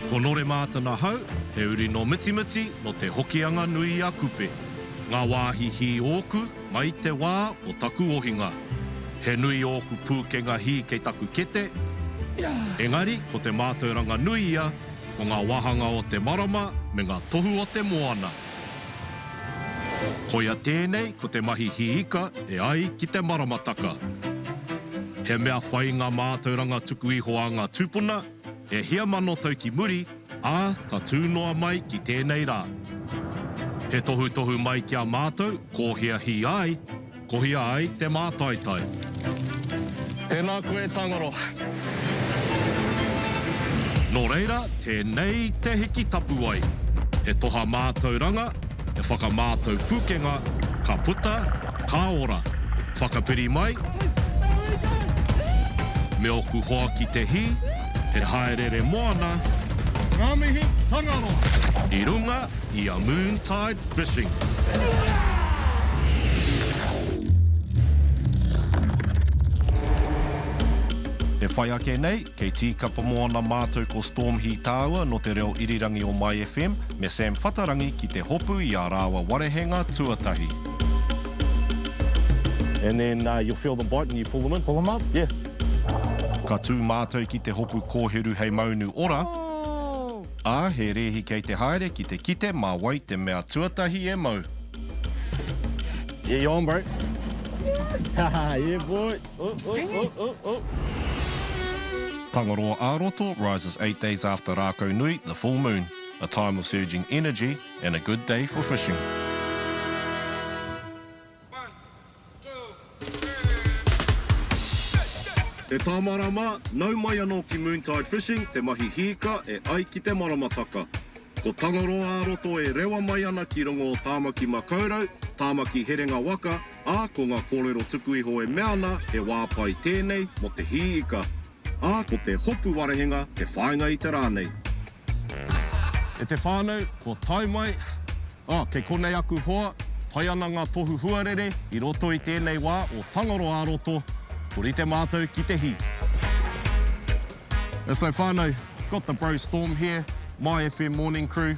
Ko Nore Martin a hau, he uri no mitimiti no te hokianga nui a kupe. Ngā wāhi hi ōku mai te wā o taku ohinga. He nui ōku pūkenga hi kei taku kete. Engari, ko te mātauranga nui ia, ko ngā wahanga o te marama me ngā tohu o te moana. Ko ia tēnei, ko te mahi hi ika e ai ki te maramataka. He mea whai ngā mātauranga tuku iho a ngā tūpuna, e hia mano tau ki muri, ā ka tūnoa mai ki tēnei rā. He tohu mai kia mātou, ko hia hi ai, ko hia ai te mātaitai. Tēnā koe Tangaroa. Nō reira, tēnei te hiki tapu ai. He toha mātauranga, he whakamātau pūkenga, ka puta, ka ora. Whakapiri mai, me oku hoa ki te hi, he haerere moana, ngā mihi Tangaroa. I runga i a Moontide Fishing. E whai ake nei, kei tīkapa moana mātou ko Storme hi tāua no te reo irirangi o Mai FM, me Sam Whatarangi ki te hopu i a rāwa warehenga tuatahi. And then you'll feel them bite and you pull them in. Pull them up? Yeah. Ka tū mātou ki te hopu kōheru hei maunu ora. Ā, he rehi kei te haere ki te kite mā wai te mea tuatahi e mau. Yeah, you on, bro? Yeah, boy. Oh. Tangaroa-ā-roto rises 8 days after Rākau Nui, the full moon, a time of surging energy and a good day for fishing. 1, 2, 3. E tā marama, nau mai anō ki Moontide Fishing, te mahi hika e ai ki te maramataka. Ko Tangaroa-ā-roto e rewa mai ana ki rongo o tāmaki makaurau, tāmaki herenga waka, ā ko ngā kōrero tuku iho e meana, he wāpai tēnei mo te hika. Ā, ko te hopu warehenga, te whāinga i te rānei. E te whānau, ko tai mai, kei konei aku hoa, pai ana ngā tohu huarere, i roto i tēnei wā o Tangaroa-ā-roto, kuri te mātou ki te hi. And so whānau, got the bro Storme here, My FM morning crew.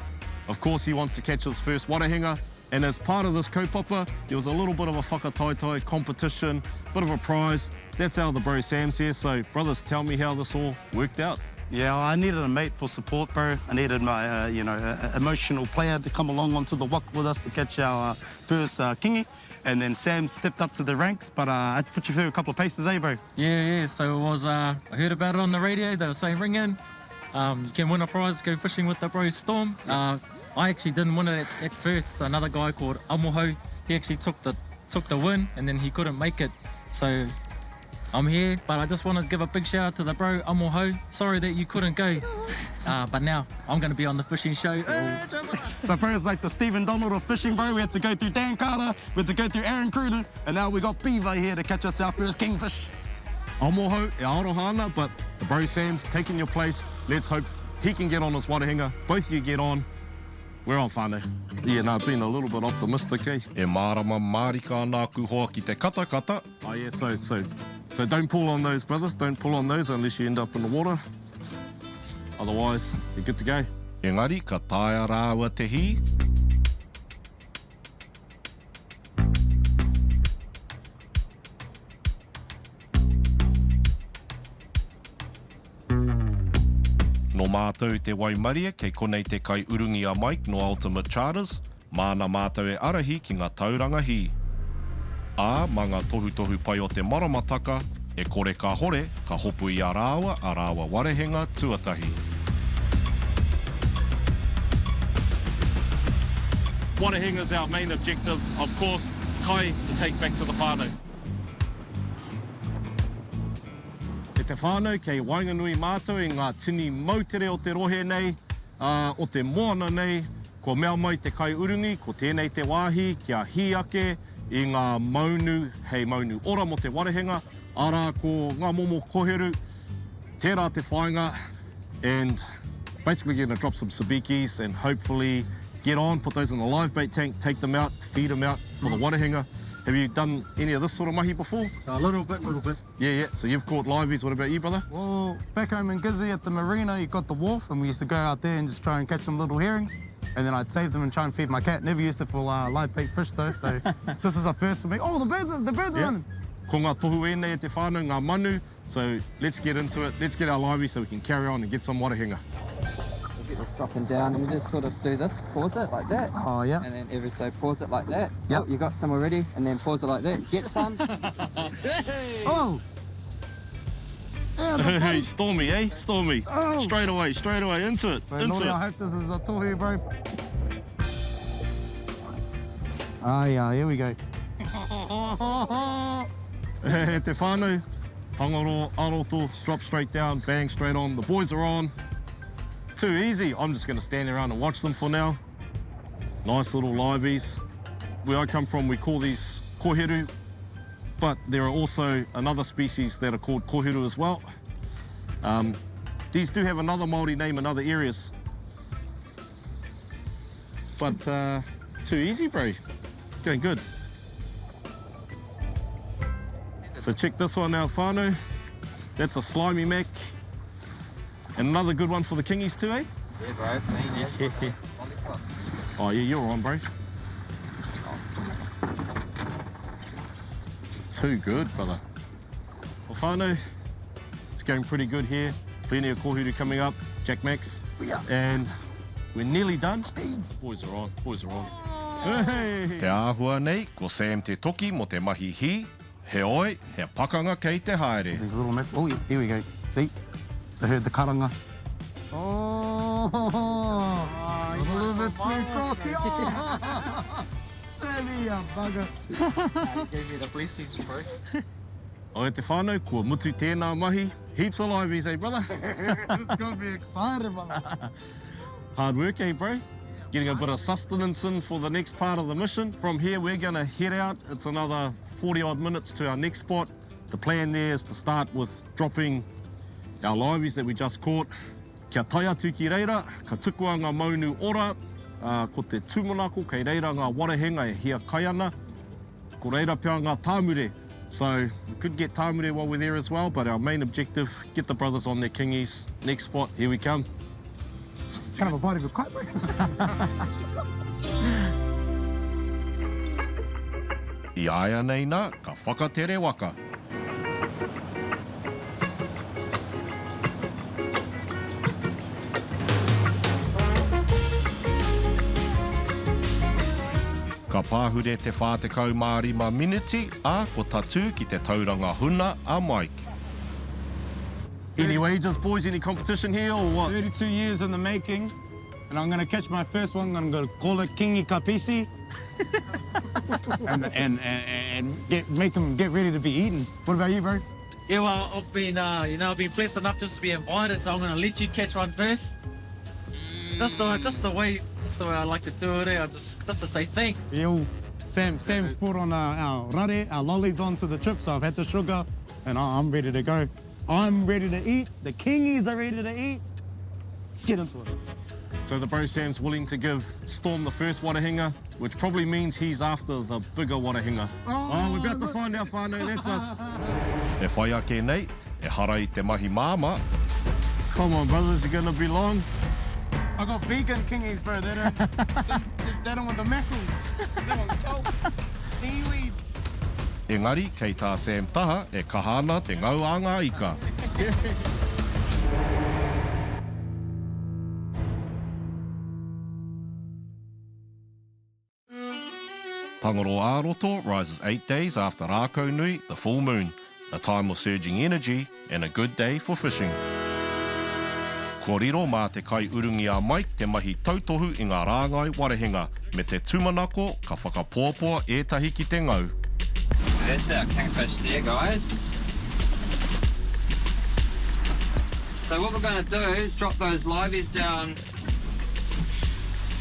Of course, he wants to catch his first warehenga. And as part of this kaupapa, there was a little bit of a whakataitai competition, bit of a prize. That's how the bro Sam's here. So, brothers, tell me how this all worked out. Yeah, I needed a mate for support, bro. I needed my, emotional player to come along onto the waka with us to catch our first Kingy. And then Sam stepped up to the ranks, but I had to put you through a couple of paces, eh, bro? Yeah. So it was, I heard about it on the radio. They were saying, ring in. You can win a prize, go fishing with the bro Storme. I actually didn't win it at first. Another guy called Amoho, he actually took the win, and then he couldn't make it. So I'm here, but I just want to give a big shout out to the bro Amoho. Sorry that you couldn't go, but now I'm going to be on the fishing show. The bro is like the Stephen Donald of fishing, bro. We had to go through Dan Carter, we had to go through Aaron Cruden, and now we got Beaver here to catch us our first kingfish. Amoho e arohana, but the bro Sam's taking your place. Let's hope he can get on his warehenga. Both of you get on. We're on whānau. Yeah, no, being a little bit optimistic, eh? E mārama mārika nā kuhoa ki te kata. Oh, yeah, so don't pull on those, brothers. Don't pull on those unless you end up in the water. Otherwise, you're good to go. Engari, ka taia rāua te hi. No mātou te waimaria kei konei te kai urungi a Mike no Ultimate Charters, māna mātou e arahi ki ngā tauranga hi. Ā, mā ngā tohu pai o te maramataka, e kore ka hore, ka hopu i a rāwa warehenga tuatahi. Warehenga is our main objective, of course, kai to take back to the whānau. Te whānau kei wainganui mātou i ngā tini mautere o te rohe nei, o te moana nei, ko mea mai te kai urungi, ko tēnei te wāhi, kia hi ake i ngā maunu, hei maunu ora mo te warehenga, ara ko ngā momo koheru, tērā te whainga, and basically going to drop some sabikis and hopefully get on, put those in the live bait tank, take them out, feed them out for the warehenga. Have you done any of this sort of mahi before? A little bit. Yeah. So you've caught liveys. What about you, brother? Well, back home in Gizzy at the marina, you got the wharf, and we used to go out there and just try and catch some little herrings. And then I'd save them and try and feed my cat. Never used it for live bait fish though, so this is a first for me. Oh, the birds are running. Ko ngā tohu e te whānau, ngā manu. So let's get into it. Let's get our livey so we can carry on and get some warehenga. We'll get this dropping down. You just sort of do this, pause it like that. Oh, yeah. And then every so pause it like that. Yep. Oh, you got some already. And then pause it like that. Get some. Oh! Yeah, the Hey, Stormy, eh? Stormy. Oh. Straight away, into it. Bro, Nore, I hope this is a tohu, bro. Ah, yeah, here we go. He te whānau, Tangaroa-ā-roto, drop straight down, bang straight on. The boys are on. Too easy. I'm just going to stand around and watch them for now. Nice little liveys. Where I come from, we call these koheru, but there are also another species that are called koheru as well. These do have another Māori name in other areas. But too easy, bro. Going good. So check this one out, whānau. That's a slimy mac. And another good one for the kingies too, eh? Yeah, bro. Oh yeah, you're on, bro. Too good, brother. Well, whānau, it's going pretty good here. Plenty of koheru coming up, Jack Max. And we're nearly done. Boys are on, Hey. Te āhua nei, ko Sam te toki mo te mahi hi. He oi, he pakanga kei te haere. These little maps. Oh, yeah, here we go. See? They heard the karanga. Oh, a little bit too cocky. Oh, Sammy, you bugger. You gave me the blessings, bro. O e te whānau, kua mutu tēnā mahi. Heaps of liveys, eh, brother? It's going to be exciting, brother. Hard work, eh, bro? Getting a bit of sustenance in for the next part of the mission. From here, we're going to head out. It's another 40-odd minutes to our next spot. The plan there is to start with dropping our liveys that we just caught. Kia tai atu ki reira, ka tukua ngā maunu ora, ko te tūmanako, kei reira ngā warehenga e hia kai ana, ko reira pia ngā tāmure. So we could get tāmure while we're there as well, but our main objective, get the brothers on their kingies. Next spot, here we come. It's kind of a bite of a kite, bro. I aia nei nā, ka whakatere waka. Ka pāhure te whātekau mārima minuti, a ko tatu ki te tauranga huna a Mike. Any wages, boys? Any competition here or what? 32 years in the making, and I'm going to catch my first one. I'm going to call it Kingy Kapisi. and make them get ready to be eaten. What about you, bro? Yeah, well, I've been, I've been blessed enough just to be invited, so I'm going to let you catch one first. Just the way I like to do it. Just to say thanks. Yo, Sam's put on our rare, our lollies onto the trip, so I've had the sugar, and I'm ready to go. I'm ready to eat. The kingies are ready to eat. Let's get into it. So the bro Sam's willing to give Storm the first warehenga, which probably means he's after the bigger warehenga. Oh, we're about to find out, whānau. That's us. E whai ake nei, e hara I te mahi māma. Come on, brothers, you're gonna be long. I got vegan kingies, bro. They don't want the mackerels. They want kelp, seaweed. Engari, kei tā Sam taha, e kahana te ngauanga ika. Tangaroa-ā-roto rises 8 days after Rākau Nui, the full moon, a time of surging energy and a good day for fishing. Ko riro mā te kai urungi a Mike te mahi tautohu I ngā rāngai warehenga, me te tūmanako ka whakapōpō ētahi ki te ngau. That's our kingfish there, guys. So what we're going to do is drop those liveys down.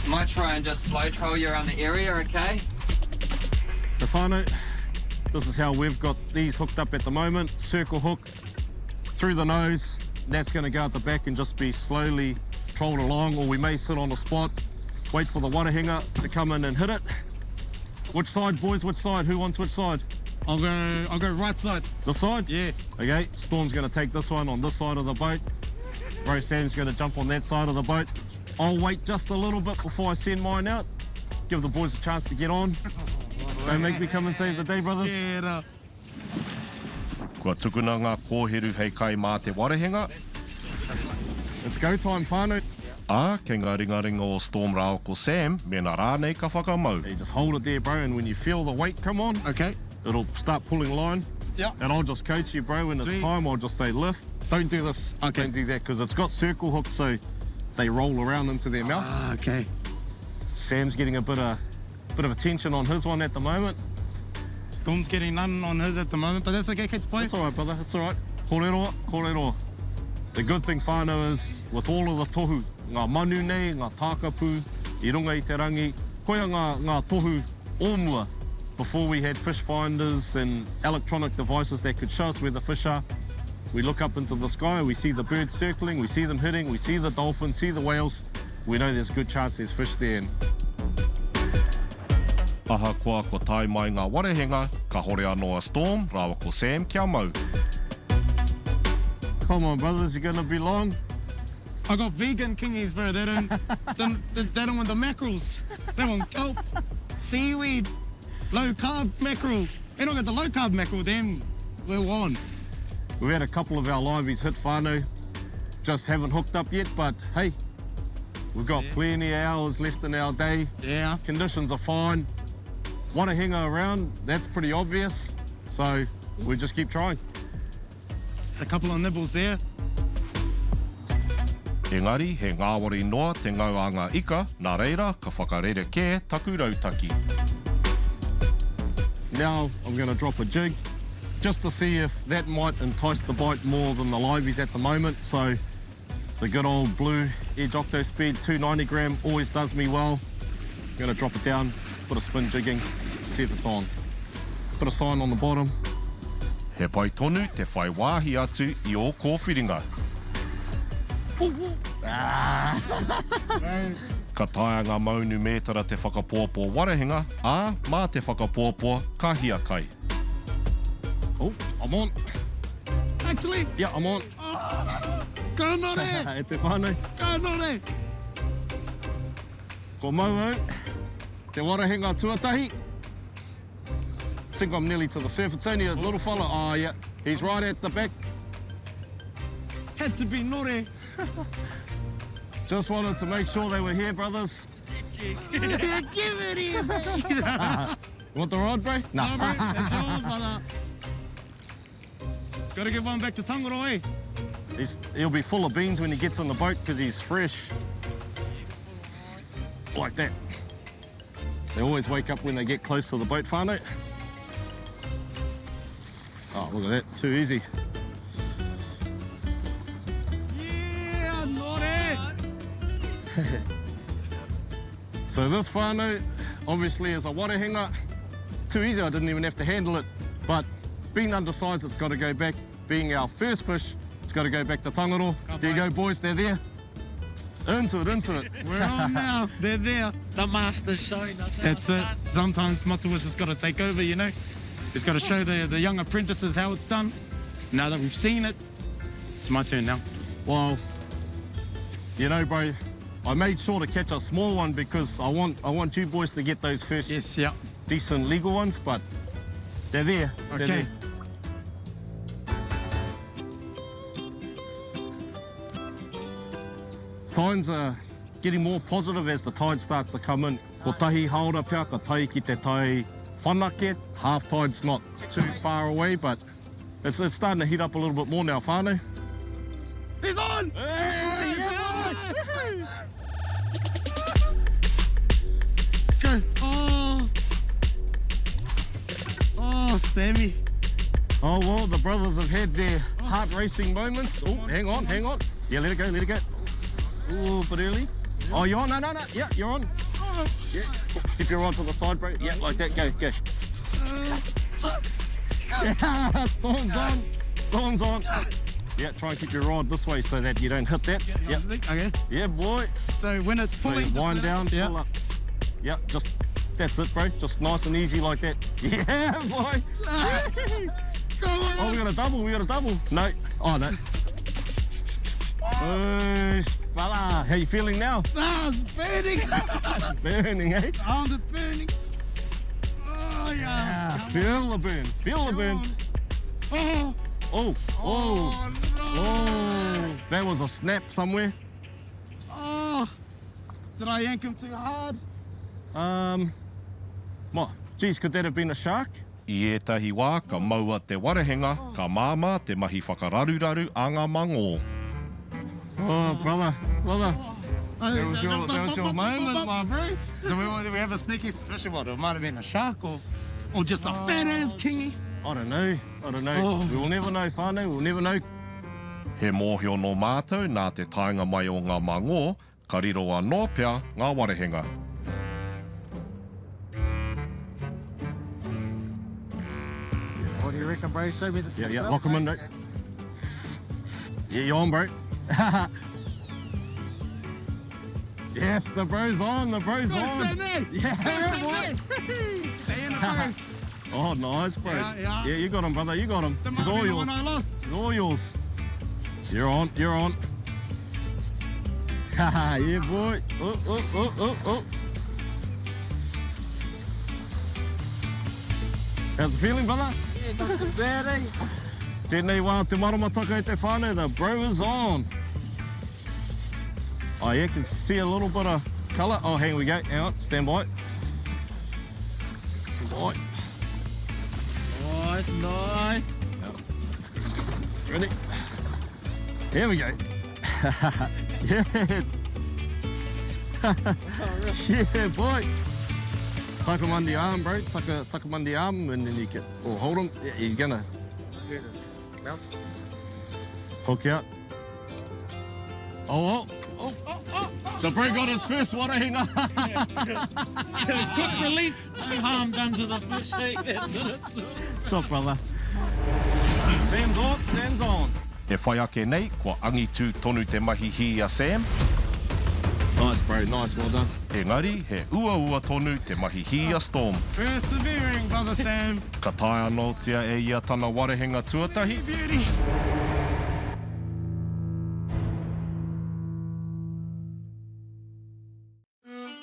Might try and just slow troll you around the area, okay? So whānau, this is how we've got these hooked up at the moment. Circle hook through the nose. That's going to go out the back and just be slowly trolled along, or we may sit on a spot, wait for the warehenga to come in and hit it. Which side, boys? Which side? Who wants which side? I'll go right side. This side? Yeah. Okay, Storm's going to take this one on this side of the boat. Bro Sam's going to jump on that side of the boat. I'll wait just a little bit before I send mine out. Give the boys a chance to get on. Don't make me come and save the day, brothers. Yeah, Kua tukuna ngā kōheru hei kai mā te warehenga. It's go time, whānau. Kei ngā ringaringa o Storm rāo ko Sam, mena rānei ka whakamau. You just hold it there, bro, and when you feel the weight come on, Okay. it'll start pulling line. Yeah. And I'll just coach you, bro. When Sweet. it's time, I'll just say lift. Don't do this. Okay. Don't do that, because it's got circle hooks, so they roll around into their mouth. Okay. Sam's getting a bit of attention on his one at the moment. Storm's getting none on his at the moment, but that's okay, Kate, to play. It's all right, brother. It's all right. Kōrero, kōrero. The good thing, whānau, is with all of the tohu, ngā manu nei, ngā tākapu, I runga I te rangi, koia ngā tohu ōmua. Before we had fish finders and electronic devices that could show us where the fish are, we look up into the sky, we see the birds circling, we see them hitting, we see the dolphins, see the whales. We know there's a good chance there's fish there. Aha koa ko tai mai ngā warehenga, ka hore anō a Storm, rāwa ko Sam kia mau. Come on, brothers, you're gonna be long. I got vegan kingies, bro. They don't want the mackerels. They want kelp, seaweed, low carb mackerel. They don't get the low carb mackerel, then we're on. We've had a couple of our liveys hit whānau. Just haven't hooked up yet, but hey, we've got plenty of hours left in our day. Yeah. Conditions are fine. Warehenga around, that's pretty obvious. So we just keep trying. A couple of nibbles there. Engari, he ngāwari noa te ngau a ngā ika, nā reira, ka whakarere kē taku rautaki. Now I'm going to drop a jig just to see if that might entice the bite more than the liveys at the moment. So the good old blue Edge Octo Speed 290 gram always does me well. I'm going to drop it down, put a spin jigging, see if it's on. Put a sign on the bottom. He pai tonu te whai wāhi atu I o kōwhiringa. Ka taia ngā maunu mētara te whakapōpō warehenga, mā te whakapōpō ka hia kai. Oh, I'm on. Actually, Yeah, I'm on. go Nore! E te whānau. Go Nore! Ko mau te warehenga tuatahi. I think I'm nearly to the surf. It's only a little fella. Oh, yeah. He's right at the back. Had to be Nore. Just wanted to make sure they were here, brothers. Give it here, baby. You want the rod, bro? No, bro, it's yours, brother. Gotta give one back to Tangaroa. He'll be full of beans when he gets on the boat because he's fresh. Like that. They always wake up when they get close to the boat, whānau. Oh, look at that. Too easy. Yeah, Nore! So this whānau, obviously, is a warehenga. Too easy, I didn't even have to handle it. But being undersized, it's got to go back. Being our first fish, it's got to go back to Tangaroa. There you go, boys, they're there. Into it. We're on now. They're there. The master's showing us how That's it. Sometimes Matua's just got to take over, you know. He's got to show the young apprentices how it's done. Now that we've seen it, it's my turn now. Well, you know, bro, I made sure to catch a small one because I want you boys to get those first Yes, yeah. decent legal ones, but they're there. They're Okay. there. Signs are getting more positive as the tide starts to come in. Ko tahi haora pia, ka tai ki te tai whanake. Half tide's not too far away, but it's starting to heat up a little bit more now, whānau. He's on! Go. Oh, Sammy. Oh, well, the brothers have had their heart-racing moments. Oh, hang on. Yeah, let it go. Oh, but early. Oh, you're on? No. Yeah, you're on. Yeah. Keep your rod to the side, bro. Yeah, like that. Go. Yeah, Storm's on. Yeah, try and keep your rod this way so that you don't hit that. Yeah. Okay. Yeah, boy. So when it's So pulling, you wind down, Yeah. pull up. Yeah, just That's it, bro. Just nice and easy like that. Yeah, boy. Come on. Oh, we got a double. We got a double. No. Oh, no. Fella. How you feeling now? Ah, it's burning. Burning, eh? On the burning. Oh, yeah. Feel the burn. Feel the burn. Oh, Oh, oh, no. oh. That was a snap somewhere. Oh. Did I yank him too hard? What? Geez, could that have been a shark? I ētahi wā ka maua te warehenga, ka māma te mahi whakararuraru a ngā mangō. Oh, brother. That was your moment, my bro. So we have a sneaky suspicion what? It might have been a shark or just a fat ass kingy. I don't know. Oh. We will never know, whānau. We'll never know. He mōhio no mātou nā te tainga mai o ngā mangō, ka riro anō pea ngā warehenga. What do you reckon, bro? Show me the... Yeah, lock him in, mate. Yeah, you're on, bro. Yes, the bro's on, Oh, on. Yeah, boy. Stay in the bro. Oh, nice, bro. Yeah. Yeah, you got him, brother, you got him. That It's might all be the yours. one I lost. It's all yours. You're on. Haha, yeah, boy. Oh. How's it feeling, brother? Yeah, not so bad, eh? Tēnei wā te maramataka e te whānau, the bro is on. Oh, yeah, can see a little bit of colour. Oh, hang we go. Hang on, stand by. Nice. Ready? Here we go. Yeah. Yeah, boy. Tuck him under your arm, bro. Tuck him under your arm, and then you can... Or hold him. Yeah, you're gonna... Hook out. Oh. The bro got his first warehenga. Quick release. No harm done to the fish, eh? That's what it's... What's up, brother? Sam's on. E whai ake nei, kua angitu tonu te mahi hi a Sam. Nice, bro. Nice, well done. Engari, he ua tonu te mahi hi a Storme. Persevering, brother Sam. Ka tae anō tia e ia tana warehenga tuatahi. Beauty.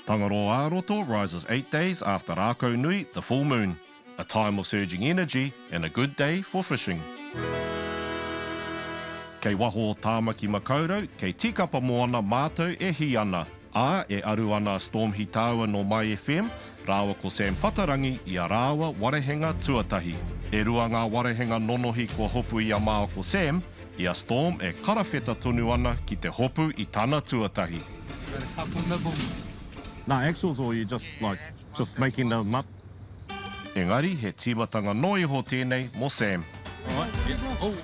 Tangaroa-ā-roto rises 8 days after Rākau Nui, the full moon. A time of surging energy and a good day for fishing. Kei waho o tāmaki makaurau, kei tikapa moana mātou e hi ana. A e aru ana Storme Hitaua no Mai FM, rāua ko Sam Whatarangi i a rāua warehenga tuatahi. E rua ngā warehenga nonohi kua hopu i a māo ko Sam, i a Storme e karawheta tonu ana ki te hopu i tana tuatahi. No, actuals, or you just making them up? Engari, he tīmatanga noi ho tēnei mo Sam. All right. Yeah. Oh.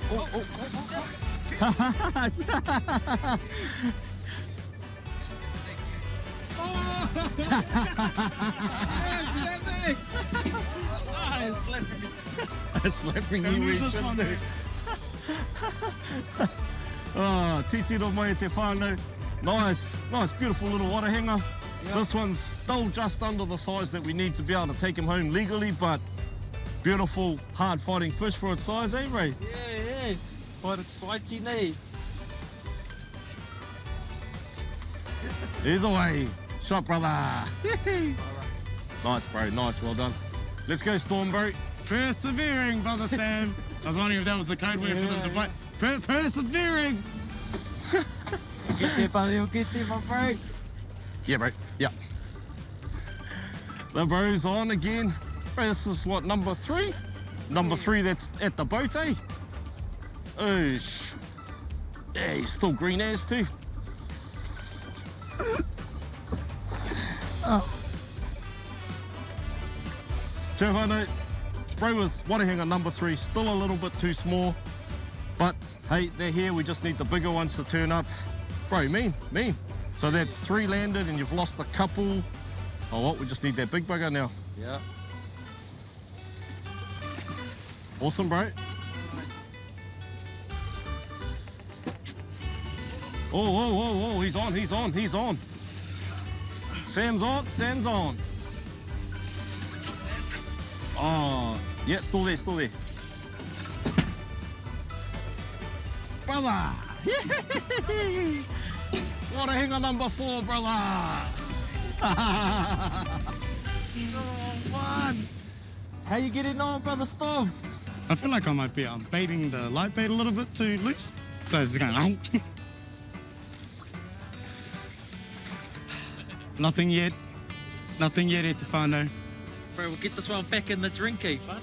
Slapping you Use each this one, dude. Oh, titiro mai e te whānau. Nice, beautiful little warehenga. Yep. This one's still just under the size that we need to be able to take him home legally, but beautiful, hard-fighting fish for its size, eh, Ray? Yeah. Quite exciting, eh? Here's away. Shot, brother. Nice, bro. Nice, well done. Let's go, Storme, bro. Persevering, brother Sam. I was wondering if that was the code word for them to play. Persevering. Get there, buddy. You'll get there, my bro. Yeah, bro. Yeah. The bro's on again. Bro, this is what, number 3? Number 3 that's at the boat, eh? Oosh. Yeah, he's still green as too. Te whānau, bro with warehenga number 3, still a little bit too small. But, hey, they're here. We just need the bigger ones to turn up. Bro, mean. So that's 3 landed and you've lost a couple. Oh, what? We just need that big bugger now. Yeah. Awesome, bro. Oh, he's on. Sam's on. Yeah, still there, still there. Brother! Warehenga number 4, brother! What? How you getting on, brother Storm? I feel like I might be baiting the light bait a little bit too loose. So it's going, Nothing yet. Nothing yet, e te whānau. Bro, we'll get this one back in the drink, eh, fun?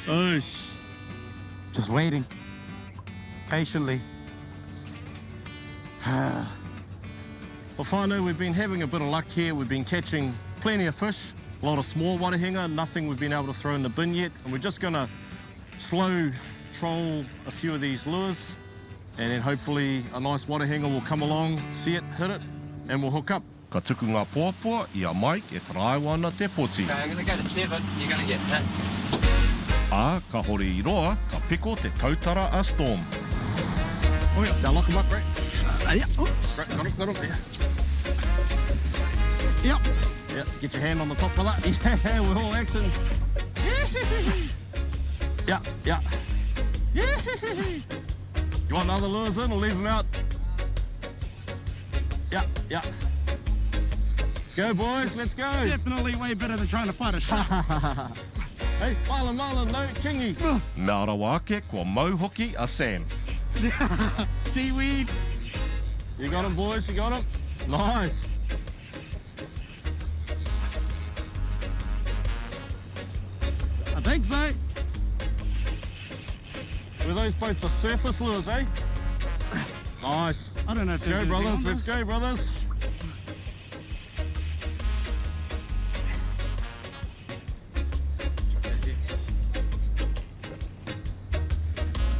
Oosh. Just waiting. Patiently. Well, whānau, we've been having a bit of luck here. We've been catching plenty of fish, a lot of small warehenga, nothing we've been able to throw in the bin yet. And we're just gonna slow troll a few of these lures, and then hopefully a nice warehenga will come along, see it, hit it, and we'll hook up. Ka tuku ngā pōpua i a Mike e taraiwana te poti. Okay, I'm going to go to 7. You're going to get hit. Ā, ka hore i roa, ka piko te tautara a Storm. Oh yeah, now lock him up, right? Yeah. Oh. Right, got him, yeah. Yep. Yeah, get your hand on the top, brother. Yeah, we're all action. Yeah, yeah. You want other lures in or leave them out? Yeah, yeah. Let's go, boys, let's go. Definitely way better than trying to fight a shark. Hey, Marlon, no, Kingy. Mēora wāke kua mau hoki a Sam. Seaweed. You got him, boys, you got him. Nice. I think so. Were those both the surface lures, eh? Nice. I don't know. Let's go, brothers, let's go, brothers.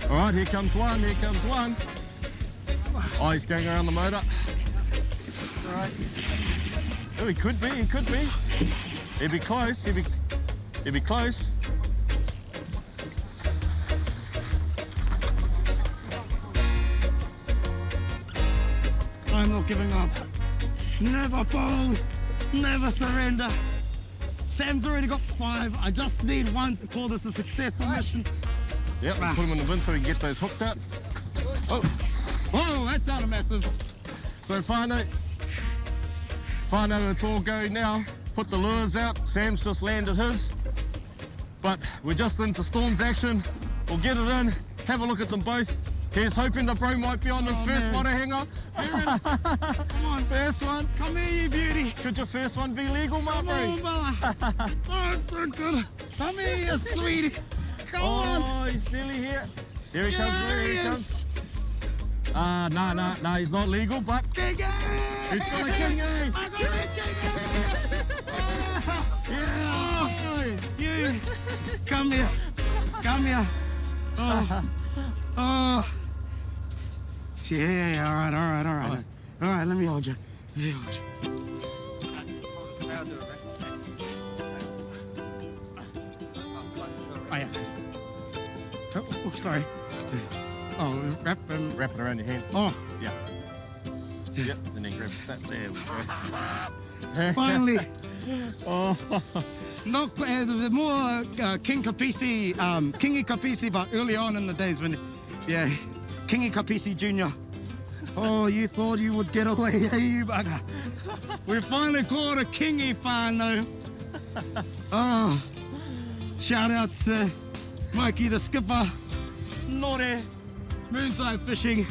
All right, here comes one, here comes one. Oh, he's going around the motor. All right. Oh, he could be, he could be. He'd be close, he'd be close. I'm not giving up. Never fold. Never surrender. Sam's already got 5. I just need 1 to call this a successful mission. Yep, we'll put him in the bin so we can get those hooks out. Oh, Whoa, that sounded massive. so whānau, it's all go now. Put the lures out. Sam's just landed his. But we're just into Storm's action. We'll get it in, have a look at them both. Here's hoping the bro might be on his first warehenga. Come on, First one. come here, you beauty. Could your first one be legal, my Come bro? on, Bella. Oh, good. Come here, you sweetie. Come on. Oh, he's nearly here. Here he comes, There here he he comes. No, he's not legal, but Kingy! he's got a Kingy. I got it, Kingy! Yeah. You. Come here. Come here. Oh. Yeah, all right. All right, let me hold you. Oh, yeah. Oh, sorry. Oh, wrap Wrap it around your hand. Oh, Yeah. Yep, and then grab a snap. There we go. finally. No, the more King Kapisi, Kingy Kapisi, but early on in the days when, yeah, Kingy Kapisi Jr. Oh, you thought you would get away, hey, you bugger. We finally caught a Kingy whānau. Oh, shout out to Mikey the skipper, Nore Moontide Fishing.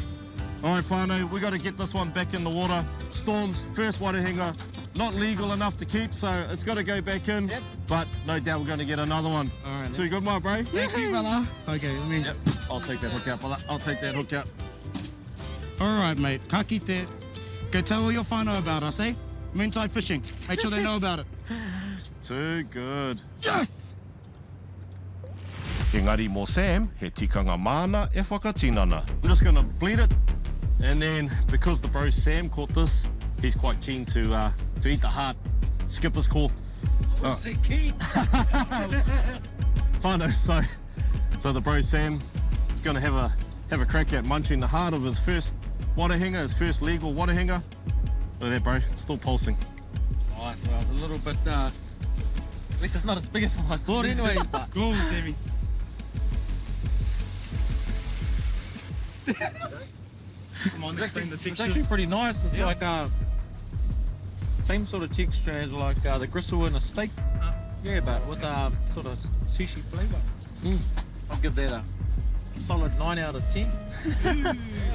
All right, whānau, we got to get this one back in the water. Storm's first warehenga, not legal enough to keep, so it's got to go back in. Yep. But no doubt we're going to get another one. All right, Too good, my bro. Thank you, brother. Okay, let me. Yep, I'll take that hook out, brother. I'll take that hook out. All right, mate. Ka kite. Go tell all your whānau about us, eh? Moontide Fishing. Make sure they know about it. Too good. Yes! Engari mō Sam, he tikanga mana e whakatinana. I'm just going to bleed it, and then because the bro Sam caught this, he's quite keen to eat the heart. Skipper's call. Say keen. Whānau, so the bro Sam is going to have a crack at munching the heart of his first warehenga, his first legal warehenga. Look at that, bro. It's still pulsing. Nice, well, I was a little bit At least it's not as big as what I thought anyway, but Go, Sammy. Come on, explain the it's textures. actually pretty nice. It's Yeah. like same sort of texture as like the gristle in a steak. Yeah, but with sort of sushi flavour. I'll give that a solid 9 out of 10.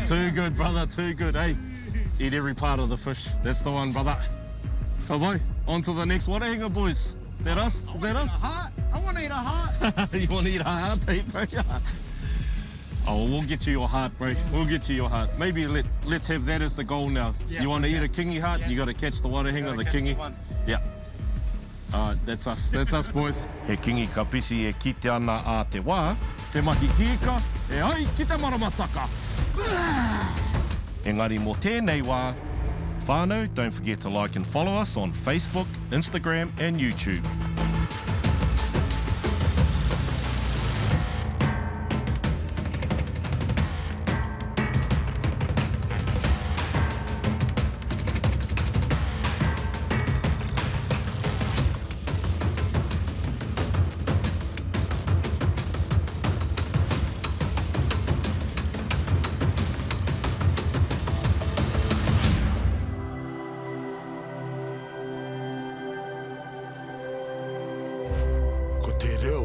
Too good, brother, too good. Hey, eat every part of the fish. That's the one, brother. Come on, on to the next warehenga, boys. Is that us? Is that us? Heart. I want to eat a heart. You want to eat a heart, eh, bro? Oh, we'll get you your heart, bro. We'll get you your heart. Maybe let's have that as the goal now. Yeah, You want to okay. eat a kingy heart? Yeah. You got to catch the warehenga, the Catch kingy. the one. Yeah. All right, that's us. That's us, boys. He kingi ka pisi e kite ana a te wā, Te mahi hika, e ai ki te maramataka. engari mō tēnei wā, whānau, don't forget to like and follow us on Facebook, Instagram and YouTube. Ko te reo